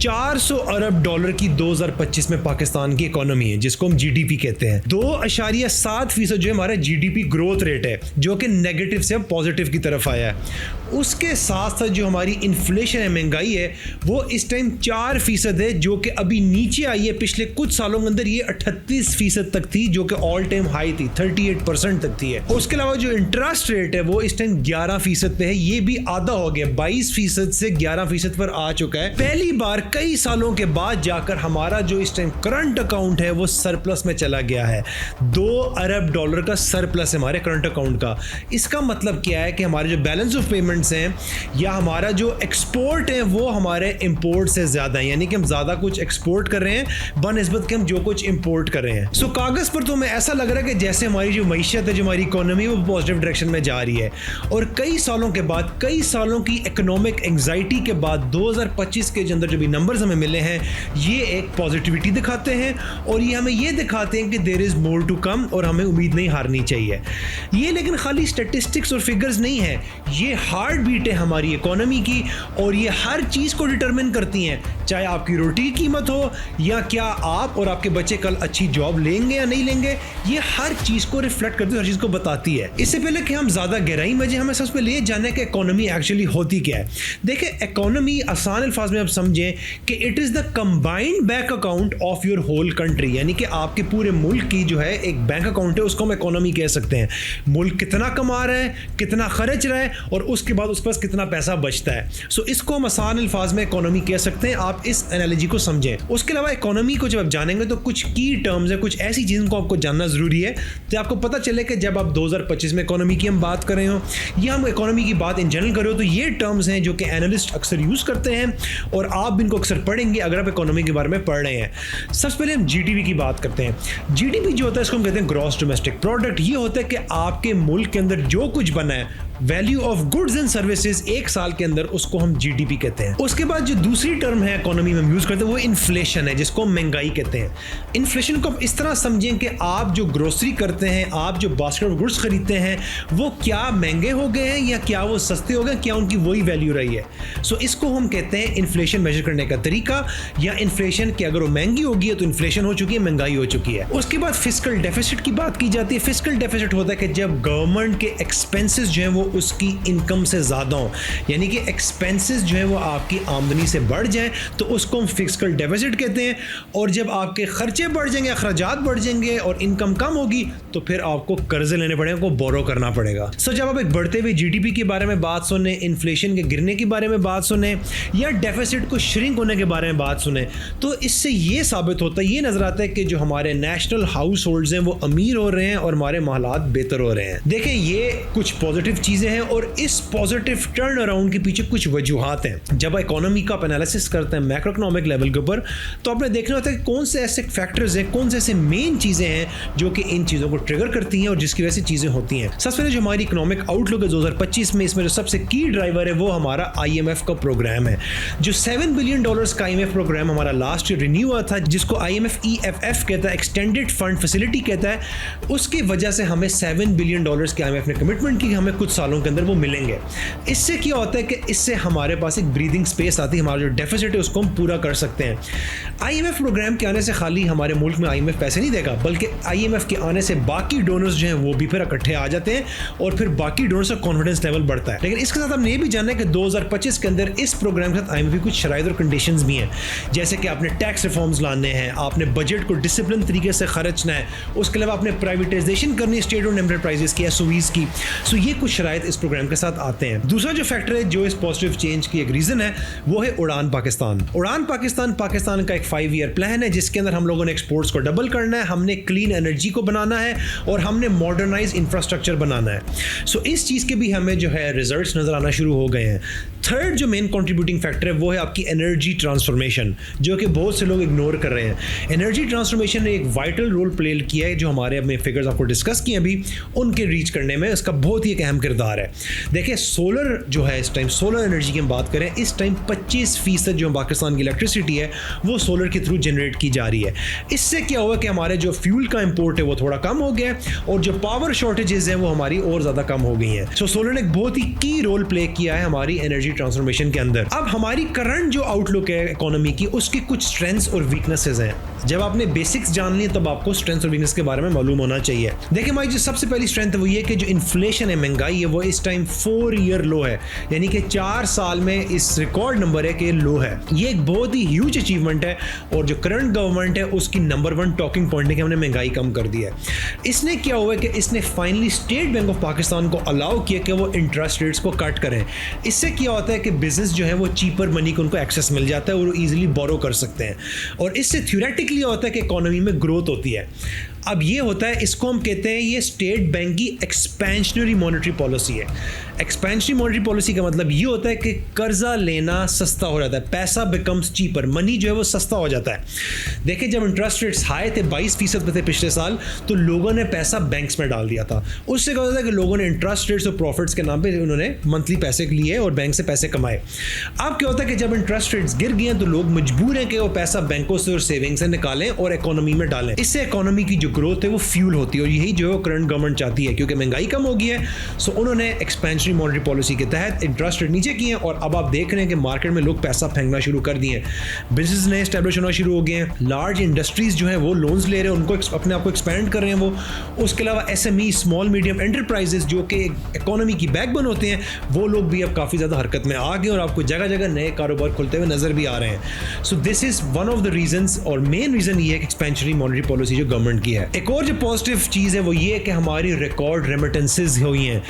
400 अरब dollar की 2025 में पाकिस्तान की इकोनॉमी है, जिसको हम जीडीपी कहते हैं। 2.7% जो हमारा जीडीपी ग्रोथ रेट है, जो कि नेगेटिव से पॉजिटिव की तरफ आया है। उसके साथ साथ जो हमारी इन्फ्लेशन है, महंगाई है, वो इस टाइम 4% है, जो कि अभी नीचे आई है। पिछले कुछ सालों के अंदर ये 38% तक थी, जो कि ऑल टाइम हाई थी, 38% तक थी है। उसके अलावा जो इंटरेस्ट रेट है वो इस टाइम 11% पे है, ये भी आधा हो गया, 22% से 11% पर आ चुका है। पहली बार कई सालों के बाद जाकर हमारा जो इस टाइम करंट अकाउंट है वो सरप्लस में चला गया है। 2 अरब डॉलर का सरप्लस है हमारे करंट अकाउंट का। इसका मतलब क्या है कि हमारे जो बैलेंस ऑफ पेमेंट्स हैं या हमारा जो एक्सपोर्ट है वो हमारे इंपोर्ट से ज्यादा है, यानी कि हम ज्यादा कुछ एक्सपोर्ट कर रहे हैं बनस्बत के हम जो कुछ इंपोर्ट कर रहे हैं। सो कागज पर तो हमें ऐसा लग रहा है कि जैसे हमारी जो मईशत है, जो हमारी इकोनॉमी वो पॉजिटिव डायरेक्शन में जा रही है। और कई सालों के बाद, कई सालों की इकोनॉमिक एंग्जाइटी के बाद 2025 के अंदर जो भी नंबर्स हमें मिले हैं, ये एक पॉजिटिविटी दिखाते हैं और ये हमें ये दिखाते हैं कि there is more to come और हमें उम्मीद नहीं हारनी चाहिए। ये लेकिन खाली स्टैटिस्टिक्स और फिगर्स नहीं है, ये हार्ट बीट है हमारी इकोनॉमी की और ये हर चीज़ को डिटरमिन करती हैं, चाहे आपकी रोटी की कीमत हो या क्या आप और आपके बच्चे कल अच्छी जॉब लेंगे या नहीं लेंगे, ये हर चीज़ को रिफ्लेक्ट करती है, हर चीज़ को बताती है। इससे पहले कि हम ज़्यादा गहराई में जाएं, हमें सबसे पहले ये जानना है कि इकोनॉमी एक्चुअली होती क्या है। देखिए, इकोनॉमी आसान अल्फाज में आप समझें कि it is the combined bank account of your whole country, यानी कि आपके पूरे मुल्क की जो है एक बैंक अकाउंट है, उसको हम इकोनॉमी कह सकते हैं। मुल्क कितना कमा रहा है, कितना खर्च रहा है और उसके बाद उसके पास कितना पैसा बचता है। सो इसको हम आसान अल्फाज में इकोनॉमी कह सकते हैं। आप इस एनालॉजी को समझें। उसके अलावा इकोनॉमी को जब आप जानेंगे तो कुछ की टर्म्स है, कुछ ऐसी चीज़ों को आपको जानना ज़रूरी है तो आपको पता चले कि जब आप 2025 में इकोनॉमी की हम बात कर रहे हो या हम इकोनॉमी की बात इन जनरल कर रहे हो, तो ये टर्म्स हैं जो कि एनालिस्ट अक्सर यूज़ करते हैं और आप इनको अक्सर पढ़ेंगे अगर आप इकोनॉमी के बारे में पढ़ रहे हैं। सबसे पहले हम जीडीपी की बात करते हैं। जीडीपी जो होता है इसको हम कहते हैं ग्रॉस डोमेस्टिक प्रोडक्ट। ये होता है कि आपके मुल्क के अंदर जो कुछ बना है, value of goods and services, एक साल के अंदर, उसको हम जीडीपी कहते हैं। उसके बाद जो दूसरी टर्म है इकोनॉमी में हम यूज करते हैं वो इन्फ्लेशन है, जिसको हम महंगाई कहते हैं। इन्फ्लेशन को आप इस तरह समझें कि आप जो ग्रोसरी करते हैं, आप जो बास्केट ऑफ गुड्स खरीदते हैं, वो क्या महंगे हो गए हैं या क्या वो सस्ते हो गए, क्या उनकी वही वैल्यू रही है। सो इसको हम कहते हैं इन्फ्लेशन मेजर करने का तरीका, या इन्फ्लेशन कि अगर वो महंगी होगी है तो इन्फ्लेशन हो चुकी है, महंगाई हो चुकी है। उसके बाद फिस्कल डेफिसिट की बात की जाती है। फिस्कल डेफिसिट होता है कि जब गवर्नमेंट के एक्सपेंसेस जो है वो उसकी इनकम से ज्यादा हो, यानी कि एक्सपेंसेस जो है वो आपकी आमदनी से बढ़ जाए, तो उसको हम फिस्कल डेफिसिट कहते हैं। और जब आपके खर्चे बढ़ जाएंगे, अखराजात बढ़ जाएंगे और इनकम कम होगी, तो फिर आपको कर्जे लेने पड़ेंगे, आपको बोरो करना पड़ेगा। सो जब आप एक बढ़ते हुए जीडीपी के बारे में बात सुने, इन्फ्लेशन के गिरने के बारे में बात सुने या डेफिसिट को श्रिंक होने के बारे में बात सुने, तो इससे ये साबित होता है, ये नजर आता है कि जो हमारे नेशनल हाउस होल्ड्स हैं वो अमीर हो रहे हैं और हमारे माहलात बेहतर हो रहे हैं। देखें, ये कुछ पॉजिटिव चीजें हैं और इस पॉजिटिव टर्न अराउंड के पीछे कुछ वजूहात हैं। जब इकोनॉमी का आप एनालिसिस करते हैं मैक्रो इकोनॉमिक लेवल के ऊपर, तो आपने देखना होता है कि कौन से ऐसे फैक्टर्स हैं, कौन से ऐसे मेन चीजें हैं जो कि इन चीजों को ट्रिगर करती हैं और जिसकी वजह से चीजें होती हैं। सबसे पहले जो हमारी इकोनॉमिक आउटलुक है 2025 में, इसमें जो सबसे की ड्राइवर है वो हमारा IMF का प्रोग्राम है। जो $7 बिलियन का IMF प्रोग्राम हमारा लास्ट ईयर रिन्यू हुआ था, जिसको IMF EFF कहता है, एक्सटेंडेड फंड फैसिलिटी कहता है, उसकी वजह से हमें $7 बिलियन के IMF ने कमिटमेंट की, हमें कुछ सालों के अंदर वो मिलेंगे। इससे क्या होता है कि इससे हमारे पास एक ब्रीदिंग स्पेस आती है, हमारा जो डेफिसिट है उसको हम पूरा कर सकते हैं। IMF प्रोग्राम के आने से खाली हमारे मुल्क में IMF पैसे नहीं देगा, बल्कि IMF के आने से बाकी डोनर्स जो हैं वो भी फिर इकट्ठे आ जाते हैं और फिर बाकी डोनर्स का कॉन्फिडेंस लेवल बढ़ता है। लेकिन इसके साथ हमने ये भी जानना है कि 2025 के अंदर इस प्रोग्राम के साथ IMF की कुछ शराइत और कंडीशंस भी हैं, जैसे कि आपने टैक्स रिफॉर्म्स लाने हैं, आपने बजट को डिसिप्लिन तरीके से खर्चना है, उसके अलावा आपने प्राइवेटाइजेशन करनी है स्टेट ओन्ड एंटरप्राइजेस की, SOEs की। सो ये कुछ शराइत इस प्रोग्राम के साथ आते हैं। दूसरा जो फैक्टर है जो इस पॉजिटिव चेंज की एक रीजन है वो है उड़ान पाकिस्तान। उड़ान पाकिस्तान का एक 5 ईयर प्लान है जिसके अंदर हम लोगों ने एक्सपोर्ट्स को डबल करना है, हमने क्लीन एनर्जी को बनाना है और हमने मॉडर्नाइज इंफ्रास्ट्रक्चर बनाना है। सो इस चीज़ के भी हमें जो है रिजल्ट्स नजर आना शुरू हो गए हैं। थर्ड जो मेन कंट्रीब्यूटिंग फैक्टर है वो है आपकी एनर्जी ट्रांसफॉर्मेशन, जो कि बहुत से लोग इग्नोर कर रहे हैं। एनर्जी ट्रांसफॉर्मेशन ने एक वाइटल रोल प्ले किया है, जो हमारे अपने फिगर्स आपको डिस्कस किए अभी, उनके रीच करने में इसका बहुत ही एक अहम किरदार सुधार है। देखिए सोलर जो है, इस टाइम सोलर एनर्जी की हम बात करें, इस टाइम 25% जो पाकिस्तान की इलेक्ट्रिसिटी है वो सोलर के थ्रू जनरेट की जा रही है। इससे क्या हुआ कि हमारे जो फ्यूल का इंपोर्ट है वो थोड़ा कम हो गया और जो पावर शॉर्टेजेस हैं वो हमारी और ज़्यादा कम हो गई हैं। सो सोलर ने एक बहुत ही की रोल प्ले किया है हमारी एनर्जी ट्रांसफॉर्मेशन के अंदर। अब हमारी करंट जो आउटलुक है इकोनॉमी की, उसकी कुछ स्ट्रेंथ्स और वीकनेसेस हैं। जब आपने बेसिक्स जान ली तब आपको स्ट्रेंथ्स और वीकनेस के बारे में मालूम होना चाहिए। देखिए हमारी जो सबसे पहली स्ट्रेंथ है वो ये कि जो इन्फ्लेशन है, महंगाई है, वो इस टाइम 4 ईयर लो है, यानी कि 4 साल में इस रिकॉर्ड नंबर है कि लो है। ये एक बहुत ही ह्यूज अचीवमेंट है और जो करंट गवर्नमेंट है उसकी नंबर 1 टॉकिंग पॉइंट है कि हमने महंगाई कम कर दी है। इसने क्या हुआ है कि इसने finally state bank of Pakistan को अलाउ किया कि वो इंटरेस्ट रेट्स को कट करें। इससे क्या होता है कि बिजनेस जो है वो चीपर मनी को उनको एक्सेस मिल जाता है और वो ईजिली बोरो कर सकते हैं और इससे थ्योरेटिकली होता है कि इकोनॉमी में ग्रोथ होती है। अब ये होता है, इसको हम कहते हैं ये स्टेट बैंक की एक्सपेंशनरी मॉनेटरी पॉलिसी है। एक्सपेंशनरी मॉनेटरी पॉलिसी का मतलब ये होता है कि कर्जा लेना सस्ता हो जाता है, पैसा बिकम्स चीपर, मनी जो है वो सस्ता हो जाता है। देखिए जब इंटरेस्ट रेट्स हाई थे, 22% पे थे पिछले साल, तो लोगों ने पैसा बैंक्स में डाल दिया था। उससे क्या होता है कि लोगों ने इंटरेस्ट रेट्स और प्रॉफिट्स के नाम पे उन्होंने मंथली पैसे लिए और बैंक से पैसे कमाए। अब क्या होता है कि जब इंटरेस्ट रेट्स गिर गए तो लोग मजबूर हैं कि वो पैसा बैंकों से और सेविंग से निकालें और इकोनॉमी में डालें। इससे इकोनॉमी की जो ग्रोथ है वो फ्यूल होती है और यही जो है करंट गवर्नमेंट चाहती है, क्योंकि महंगाई कम हो गई है। सो उन्होंने एक्सपेंशनरी मॉनेटरी पॉलिसी के तहत इंटरेस्ट रेट नीचे किए हैं और अब आप देख रहे हैं कि मार्केट में लोग पैसा फेंकना शुरू कर दिए हैं, बिजनेस नए एस्टैब्लिश होना शुरू हो गए हैं, लार्ज इंडस्ट्रीज जो है वो लोन्स ले रहे हैं, उनको अपने आप को एक्सपेंड कर रहे हैं वो। उसके अलावा SME स्मॉल मीडियम एंटरप्राइजेस जो कि इकोनॉमी की बैकबोन होते हैं, वो लोग भी अब काफ़ी ज़्यादा हरकत में आ गए और आपको जगह जगह नए कारोबार खुलते हुए नजर भी आ रहे हैं। So this is one of the reasons और मेन रीजन ये है कि एक्सपेंशनरी मॉनेटरी पॉलिसी जो गवर्नमेंट की है। एक और जो पॉजिटिव चीज़ है वो ये है कि हमारी रिकॉर्ड रेमिटेंसेस हुई हैं।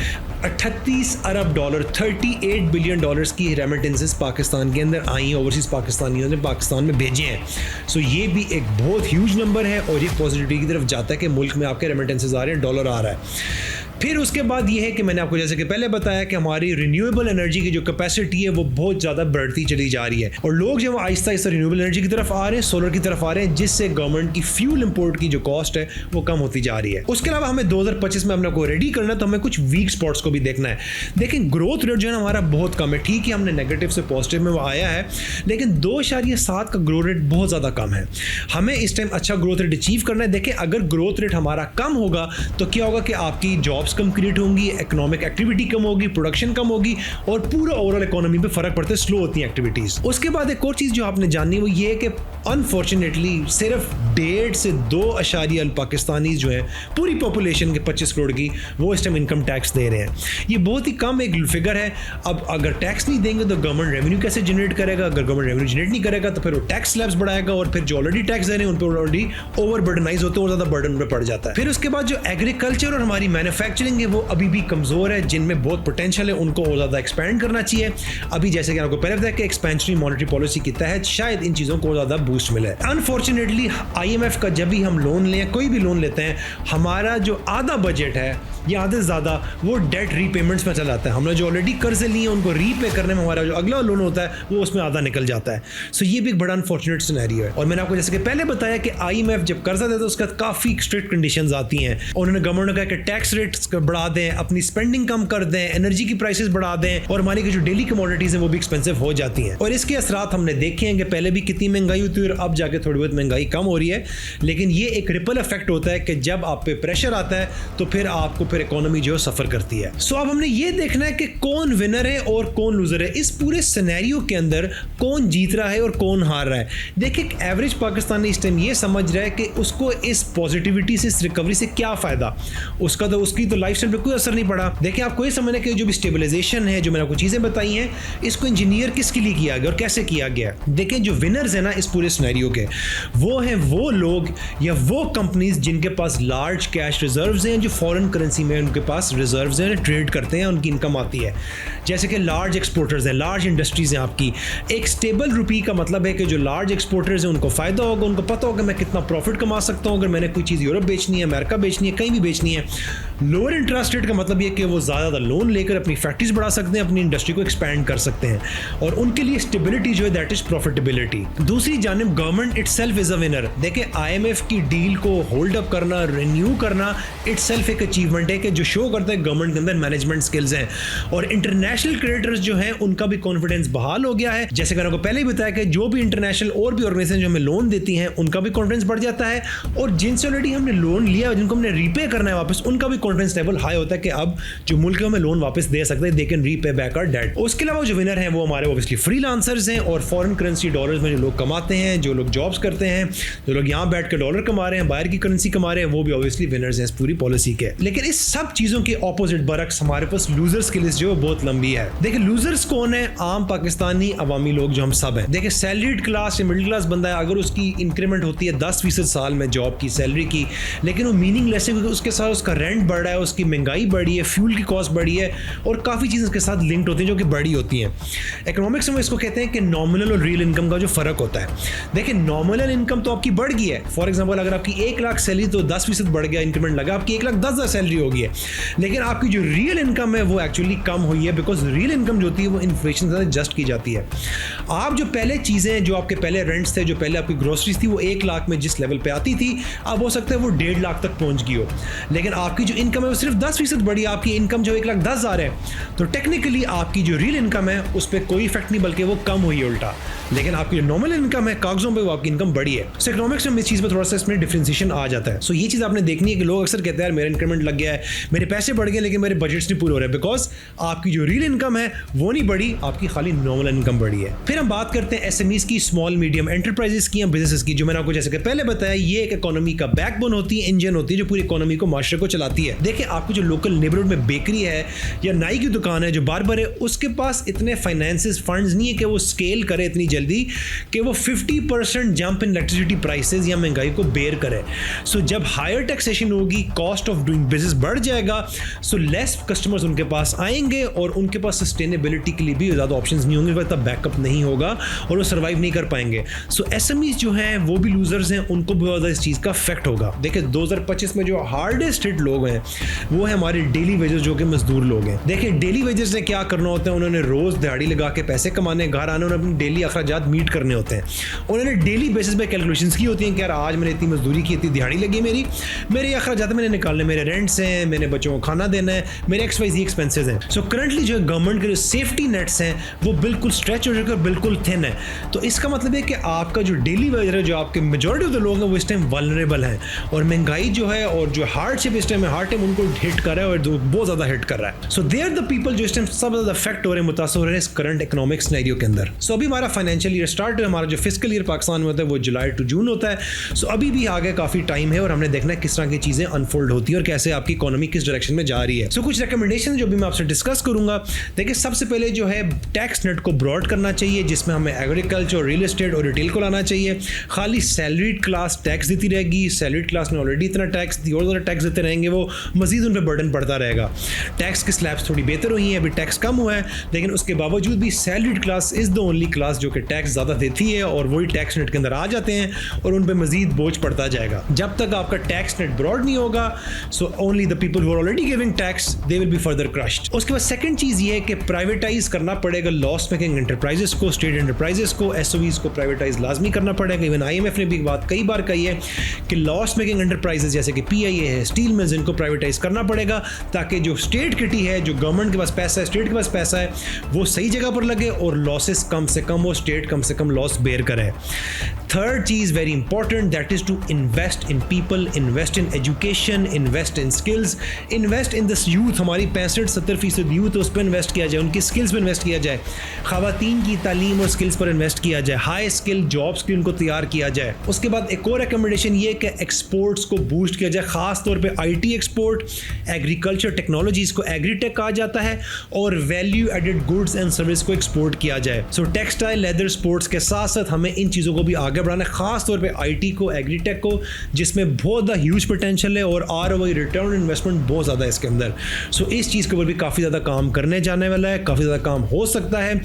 38 अरब डॉलर, 38 बिलियन डॉलर्स की रेमिटेंसेस पाकिस्तान के अंदर आई हैं, ओवरसीज पाकिस्तानियों ने पाकिस्तान में भेजे हैं। सो ये भी एक बहुत ह्यूज नंबर है और ये पॉजिटिविटी की तरफ जाता है कि मुल्क में आपके रेमिटेंसेस आ रहे हैं, डॉलर आ रहा है। फिर उसके बाद ये है कि मैंने आपको जैसे कि पहले बताया कि हमारी रिन्यूएबल एनर्जी की जो कैपेसिटी है वो बहुत ज़्यादा बढ़ती चली जा रही है और लोग जो आहिस्ता आहिस्ता रिन्यूएबल एनर्जी की तरफ आ रहे हैं, सोलर की तरफ आ रहे हैं, जिससे गवर्नमेंट की फ्यूल इंपोर्ट की जो कॉस्ट है वो कम होती जा रही है। उसके अलावा हमें 2025 में अपने को रेडी करना है, तो हमें कुछ वीक स्पॉट्स को भी देखना है। देखें ग्रोथ रेट जो है हमारा बहुत कम है, ठीक है हमने नेगेटिव से पॉजिटिव में वो आया है, लेकिन 2.7 का ग्रोथ रेट बहुत ज़्यादा कम है। हमें इस टाइम अच्छा ग्रोथ रेट अचीव करना है। देखें अगर ग्रोथ रेट हमारा कम होगा तो क्या होगा कि आपकी जॉब्स कम क्रिएट होंगी, इकोनॉमिक एक्टिविटी कम होगी, प्रोडक्शन कम होगी और पूरा ओवरऑल इकोनॉमी पे फर्क पड़ता है, स्लो होती है एक्टिविटीज। उसके बाद एक और चीज जो आपने जाननी वो ये है कि अनफॉर्चुनेटली सिर्फ 1.5 से 2 पाकिस्तानी जो है पूरी पॉपुलेशन के 25 करोड़ की, वो इस टाइम इनकम टैक्स दे रहे हैं। ये बहुत ही कम एक फिगर है। अब अगर टैक्स नहीं देंगे तो गवर्नमेंट रेवेन्यू कैसे जनरेट करेगा? अगर गवर्नमेंट रेवेन्यू जनरेट नहीं करेगा तो फिर वो टैक्स स्लैब्स बढ़ाएगा और फिर जो ऑलरेडी टैक्स दे रहे हैं उन पर ऑलरेडी ओवर बर्डनाइज होते हैं और ज्यादा बर्डन पे पड़ जाता है। फिर उसके बाद जो एग्रीकल्चर और हमारी मैन्युफैक्चरिंग है वो अभी भी कमजोर है, जिनमें बहुत पोटेंशियल है, उनको और ज्यादा एक्सपेंड करना चाहिए। अभी जैसे कि आपको पहले बताया कि एक्सपेंशनरी मॉनेटरी पॉलिसी के तहत शायद इन चीजों को ज्यादा बूस्ट मिले। अनफॉर्चुनेटली IMF का जब भी हम लोन लें, कोई भी लोन लेते हैं, हमारा जो आधा बजट है या आधे से ज़्यादा वो डेट रीपेमेंट्स में चला जाता है। हमने जो ऑलरेडी कर्जे लिए उनको रीपे करने में हमारा जो अगला लोन होता है वो उसमें आधा निकल जाता है। सो ये भी एक बड़ा अनफॉर्चुनेट सिनेरियो है। और मैंने आपको जैसे कि पहले बताया कि IMF जब कर्जा देता है उसका काफ़ी स्ट्रिक्ट कंडीशंस आती हैं। उन्होंने गवर्नमेंट ने कहा कि टैक्स रेट्स बढ़ा दें, अपनी स्पेंडिंग कम कर दें, एनर्जी की प्राइसेस बढ़ा दें और हमारी जो डेली कमोडिटीज़ हैं वो भी एक्सपेंसिव हो जाती हैं। और इसके असरात हमने देखे हैं कि पहले भी कितनी महंगाई होती है और अब जाके थोड़ी बहुत महंगाई कम हो रही है। लेकिन ये एक रिपल इफेक्ट होता है कि जब आप पे प्रेशर आता है तो फिर आपको फिर इकोनॉमी जो सफर करती है। सो अब हमने ये देखना है कि कौन विनर है और कौन लूजर है। इस पूरे सिनेरियो के अंदर कौन जीत रहा है और कौन हार रहा है। देखिए एवरेज पाकिस्तानी इस टाइम ये समझ रहा है कि उसको इस पॉजिटिविटी से, इस रिकवरी से क्या फायदा, उसकी तो लाइफ स्टाइल पे कोई असर नहीं पड़ा। देखिए आपको ये समझना है कि जो भी स्टेबलाइजेशन है, जो मैंने आपको चीजें बताई हैं, इसको इंजीनियर किसके लिए किया गया और कैसे किया गया। देखिए जो विनर्स है ना इस पूरे सिनेरियो के, वो हैं वो लोग या वो कंपनीज जिनके पास लार्ज कैश रिजर्व्स हैं, जो फॉरेन करेंसी में उनके पास रिजर्व्स हैं, ट्रेड करते हैं, उनकी इनकम आती है। जैसे कि लार्ज एक्सपोर्टर्स हैं, लार्ज इंडस्ट्रीज हैं आपकी। एक स्टेबल रुपी का मतलब है कि जो लार्ज एक्सपोर्टर्स हैं उनको फायदा होगा, उनको पता होगा मैं कितना प्रॉफिट कमा सकता हूँ अगर मैंने कोई चीज़ यूरोप बेचनी है, अमेरिका बेचनी है, कहीं भी बेचनी है। लोअर इंटरेस्ट रेट का मतलब ये कि वो ज़्यादा लोन लेकर अपनी फैक्ट्रीज बढ़ा सकते हैं, अपनी इंडस्ट्री को एक्सपैंड कर सकते हैं, और उनके लिए स्टेबिलिटी जो है दैट इज प्रॉफिटेबिलिटी। दूसरी जानिब government itself is a winner. देखिए IMF की डील को होल्ड अप करना, रिन्यू करना इटसेल्फ एक अचीवमेंट है कि जो शो करता है गवर्नमेंट के अंदर मैनेजमेंट स्किल्स हैं, और इंटरनेशनल क्रेडिटर्स जो हैं उनका भी कॉन्फिडेंस बहाल हो गया है। जैसे मैंने आपको पहले ही बताया कि जो भी इंटरनेशनल और भी ऑर्गेनाइजेशन जो हमें लोन देती हैं उनका भी कॉन्फिडेंस बढ़ जाता है, और जिनसे ऑलरेडी हमने लोन लिया है, जिनको हमने रीपे करना है वापस, उनका भी कॉन्फिडेंस लेवल हाई होता है कि अब जो मुल्क हमें लोन वापस दे सकते हैं, they can repay back our debt. उसके अलावा जो विनर हैं वो हमारे ऑब्वियसली फ्रीलांसर्स हैं, और फॉरेन करेंसी डॉलर्स में जो लोग कमाते हैं, जो लोग जॉब्स करते हैं, जो लोग यहाँ बैठ कर डॉलर कमा रहे हैं, बाहर की करेंसी कमा रहे हैं, वो भी ऑब्वियसली विनर्स हैं इस पूरी पॉलिसी के। लेकिन इस सब चीजों के ऑपोजिट बरक्स हमारे पास लूजर्स की लिस्ट जो बहुत लंबी है। देखिए लूजर्स कौन है? आम पाकिस्तानी अवामी लोग जो हम सब हैं। देखिए सैलरीड क्लास या मिडिल क्लास बंदा है, अगर उसकी इंक्रीमेंट होती है 10% साल में जॉब की सैलरी की, लेकिन वो मीनिंगलेस है क्योंकि उसके साथ उसका रेंट बढ़ रहा है, उसकी महंगाई बढ़ी है, फ्यूल की कॉस्ट बढ़ी है, और काफ़ी चीज़ें उसके साथ लिंक्ड होती हैं जो कि बड़ी होती हैं। इकोनॉमिक्स में इसको कहते हैं कि नॉमिनल और रियल इनकम का जो फ़र्क होता है। देखिए नॉमिनल इनकम तो आपकी बढ़ गई है, फॉर एग्जांपल अगर आपकी 1 लाख सैलरी तो 10% बढ़ गया, इंक्रीमेंट लगा, आपकी 1,10,000 सैलरी हो गई है, लेकिन आपकी जो रियल इनकम है वो एक्चुअली कम हुई है, बिकॉज रियल इनकम जो होती है वो इन्फ्लेशन से एडजस्ट की जाती है। आप जो पहले चीज़ें, जो आपके पहले रेंट्स थे, जो पहले आपकी ग्रोसरीज थी, वो 1 लाख में जिस लेवल पे आती थी, अब हो सकता है वो 1.5 लाख तक पहुंच गई हो, लेकिन आपकी जो इनकम है वो सिर्फ 10% बढ़ी। आपकी इनकम जो 1,10,000 है, तो टेक्निकली आपकी जो रियल इनकम है उस पर कोई इफेक्ट नहीं, बल्कि वो कम हुई है उल्टा, लेकिन आपकी जो नॉर्मल इनकम है कागजों पे वो आपकी इनकम बढ़ी है। सो इकोनॉमिक्स में इस चीज़ पर थोड़ा सा इसमें डिफरेंशिएशन आ जाता है। सो ये चीज़ आपने देखनी है कि लोग अक्सर कहते हैं यार मेरा इंक्रीमेंट लग गया है, मेरे पैसे बढ़ गए, लेकिन मेरे बजट्स नहीं पूरे हो रहे, बिकॉज आपकी जो रियल इनकम है वो नहीं बढ़ी, आपकी खाली नॉर्मल इनकम बढ़ी है। फिर हम बात करते हैं SMEs की, स्मॉल मीडियम एंटरप्राइजेस की या बिजनेसेस की, जो मैंने आपको जैसे कि पहले बताया ये एक इकोनॉमी का बैकबोन होती है, इंजन होती है जो पूरी इकोनॉमी को, माशरे को चलाती है। देखिए आपकी जो लोकल नेबरहुड में बेकरी है या नाई की दुकान है, जो बार्बर है, उसके पास इतने फाइनेंसिस फंड्स नहीं है कि वो स्केल करे इतनी जल्दी कि वो 50% जंप इन इलेक्ट्रिसिटी प्राइसेस या महंगाई को बेयर करे। सो जब हायर टैक्सेशन होगी, कॉस्ट ऑफ डूइंग बिजनेस बढ़ जाएगा, सो लेस कस्टमर्स उनके पास आएंगे, और उनके पास सस्टेनेबिलिटी के लिए भी ज़्यादा ऑप्शंस नहीं होंगे, तब बैकअप नहीं होगा और वो सर्वाइव नहीं कर पाएंगे। सो SMEs जो हैं वो भी लूजर्स हैं, उनको बहुत ज़्यादा इस चीज़ का इफेक्ट होगा। देखिए 2025 में जो हार्डेस्ट हिट लोग हैं वो है हमारे डेली वेजेस, जो कि मजदूर लोग हैं। देखिए डेली वेजेस ने क्या करना होता है, उन्होंने रोज दिहाड़ी लगा के पैसे कमाने, घर आने, उन्होंने अपनी डेली अखराजात मीट करने होते हैं। उन्होंने डेली बेसिस पे कैलकुलेशंस की होती हैं कि यार आज मैंने इतनी मजदूरी की, इतनी दिहाड़ी लगी, मेरे अखराजात मैंने निकालने, मेरे रेंट्स हैं, मेरे बच्चों को खाना देना है, मेरे XYZ एक्सपेंसेस हैं। सो करंटली जो गवर्नमेंट के जो सेफ्टी नेट्स हैं वो बिल्कुल स्ट्रेच हो चुके हैं, बिल्कुल थिन है। तो इसका मतलब है कि आपका जो डेली वेज है, जो आपके मेजॉरिटी ऑफ द लोग हैं वो इस टाइम वल्नरेबल हैं, और महंगाई जो है और जो हार्डशिप इस टाइम है, हार्ड टाइम उनको हिट कर रहा है, और बहुत ज़्यादा हिट कर रहा है। सो दे आर द पीपल जो इस टाइम सब ज़्यादा इफेक्ट हो रहे हैं, मुतासर हो रहे हैं इस करंट इकोनॉमिक सिनेरियो के अंदर। सो अभी हमारा फाइनेंशियल ईयर स्टार्ट है, हमारा जो फिस्कल ईयर पाकिस्तान में होता है वो जुलाई टू जून होता है। सो अभी भी आगे काफ़ी टाइम है, और हमने देखना है किस तरह की चीज़ें अनफोल्ड होती है और कैसे आपकी इकोनॉमी किस डायरेक्शन में जा रही है। सो कुछ रिकमेंडेशन जो भी मैं आपसे डिस्कस करूंगा। देखिए सबसे पहले जो है टैक्स नेट को ब्रॉड करना चाहिए, जिसमें हमें एग्रीकल्चर, रियल एस्टेट और रिटेल को लाना चाहिए। खाली सैलरीड क्लास टैक्स देती रहेगी, सैलरीड क्लास ने ऑलरेडी इतना टैक्स दी, और ज़्यादा टैक्स देते रहेंगे, वो मजीद उन पर बर्डन पड़ता रहेगा। टैक्स की स्लैब्स थोड़ी बेहतर हुई हैं, अभी टैक्स कम हुआ है, लेकिन उसके बावजूद भी salaried class is the only class जो कि टैक्स ज़्यादा देती है, और वही टैक्स नेट के अंदर आ जाते हैं, और उन पर मजीद बोझ पड़ता जाएगा। जब तक आपका टैक्स नेट ब्रॉड नहीं होगा, so only the people who are already giving tax they will be further crushed. उसके बाद सेकंड चीज़ ये है कि प्राइवेटाइज करना पड़ेगा लॉस मेकिंग एंटरप्राइजेस को, स्टेट एंटरप्राइजेस को, SOEs को प्राइवेटाइज लाजमी करना पड़ेगा। इवन IMF ने भी एक बात कई बार कही है कि लॉस मेकिंग एंटरप्राइजेस जैसे कि PIA है, स्टील मिल्स, इनको प्राइवेटाइज करना पड़ेगा, ताकि जो स्टेट किटी है, जो गवर्नमेंट के पास पैसा है, स्टेट के पास पैसा है, वो सही जगह पर लगे और लॉसेस कम से कम हो, स्टेट कम से कम लॉस बेयर करे। थर्ड चीज़ very important, that is to invest in people, invest in education, invest in skills, invest in this youth. हमारी 65-70% यूथ उस पर इन्वेस्ट किया जाए, उनकी स्किल्स पर इन्वेस्ट किया जाए, खवातीन की तालीम और स्किल्स पर इन्वेस्ट किया जाए, हाई स्किल जॉब्स की उनको तैयार किया जाए। उसके बाद एक और रिकमेंडेशन ये कि एक्सपोर्ट्स को बूस्ट किया जाए, खास तौर पे IT एक्सपोर्ट, एग्रीकल्चर टेक्नोलॉजीज को एग्रीटेक कहा जाता है, और value added goods and service को एक्सपोर्ट किया जाए। सो टेक्सटाइल, लेदर, स्पोर्ट्स के साथ साथ हमें इन चीज़ों को भी आगे बढ़ाना है, खास तौर पे आईटी को, एग्रीटेक को, जिसमें बहुत ज़्यादा ह्यूज पोटेंशियल है और आरओआई रिटर्न इन्वेस्टमेंट बहुत ज़्यादा है इसके अंदर। सो इस चीज़ के ऊपर भी काफ़ी ज़्यादा काम करने जाने वाला है, काफ़ी ज़्यादा काम हो सकता है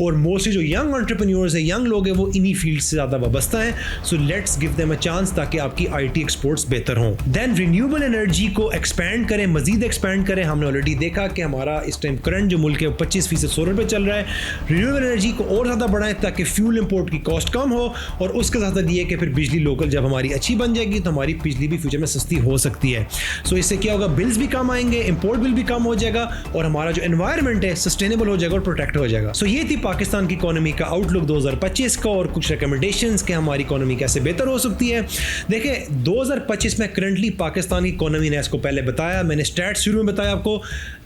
और मोस्टली जो यंग एंटरप्रेन्योर्स है, यंग लोग हैं, वो इन्हीं फील्ड से ज़्यादा वाबस्ता है। So let's give them a chance ताकि आपकी आईटी एक्सपोर्ट्स बेहतर हों। देन रिन्यूएबल एनर्जी को एक्सपैंड करें, मजीद एक्सपैंड करें। हमने ऑलरेडी देखा कि हमारा इस टाइम करंट जो मुल्क है 25% सोलर पे चल रहा है। रिन्यूएबल एनर्जी को और ज़्यादा बढ़ाएं ताकि फ्यूल इंपोर्ट की कॉस्ट कम हो और उसके साथ ये कि फिर बिजली लोकल जब हमारी अच्छी बन जाएगी तो हमारी बिजली भी फ्यूचर में सस्ती हो सकती है। सो इससे क्या होगा, बिल्स भी कम आएंगे, इंपोर्ट बिल भी कम हो जाएगा और हमारा जो एनवायरनमेंट है सस्टेनेबल हो जाएगा और प्रोटेक्ट हो जाएगा। सो ये थी पाकिस्तान की इकोनॉमी का आउटलुक 2025 का और कुछ रिकमेंडेशंस कि हमारी इकोनॉमी कैसे बेहतर हो सकती है। देखिए 2025 में करंटली पाकिस्तान की इकोनॉमी ने इसको पहले बताया, मैंने स्टैट्स शुरू में बताया आपको,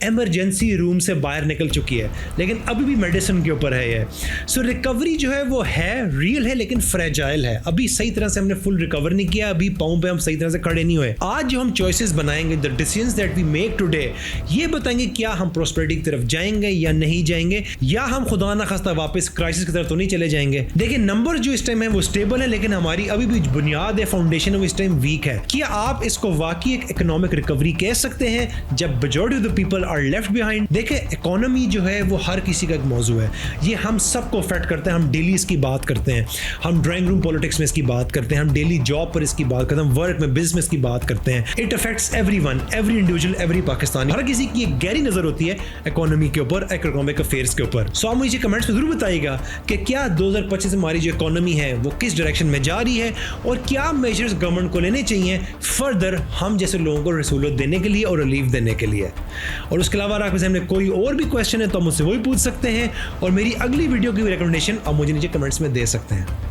इमरजेंसी रूम से बाहर निकल चुकी है, लेकिन अभी भी मेडिसिन के ऊपर है ये। सो रिकवरी जो है वो है, रियल है, लेकिन फ्रेजाइल है। अभी सही तरह से हमने फुल रिकवर नहीं किया, अभी पाँव पे हम सही तरह से खड़े नहीं हुए। आज जो हम चॉइसेस बनाएंगे, the decisions that we make today, ये बताएंगे क्या हम प्रोस्पेरिटी की तरफ जाएंगे या नहीं जाएंगे, या हम खुदा ना खास्ता वापस क्राइसिस की तरफ तो नहीं चले जाएंगे। देखिए नंबर जो इस टाइम है वो स्टेबल है, लेकिन हमारी अभी भी बुनियाद है, फाउंडेशन है, वो इस टाइम वीक है। क्या आप इसको वाकई एक इकोनॉमिक रिकवरी कह सकते हैं जब majority of the people are left behind? देखिए इकोनॉमी जो है वो हर किसी का एक मौजू है, ये हम सबको अफेक्ट करते हैं। हम डेली इसकी बात करते हैं, हम ड्राइंग रूम पॉलिटिक्स में इसकी बात करते हैं, हम डेली जॉब पर इसकी बात करते हैं, वर्क में, बिजनेस में इसकी बात करते हैं। It affects everyone, every individual, every Pakistani. हर किसी की एक गहरी नजर होती है इकोनॉमी के ऊपर, इकोनॉमिक अफेयर्स के ऊपर। सो आप मुझे कमेंट्स में जरूर बताइएगा कि क्या 2025 में हमारी जो इकोनॉमी है वो किस डायरेक्शन में जा रही है और क्या मेजर्स गवर्नमेंट को लेने चाहिए फर्दर हम जैसे लोगों को सहूलत देने के लिए और रिलीफ देने के लिए। और उसके अलावा आपके सामने कोई और भी क्वेश्चन है तो आप मुझसे वही पूछ सकते हैं और मेरी अगली वीडियो की रिकमेंडेशन आप मुझे नीचे कमेंट्स में दे सकते हैं।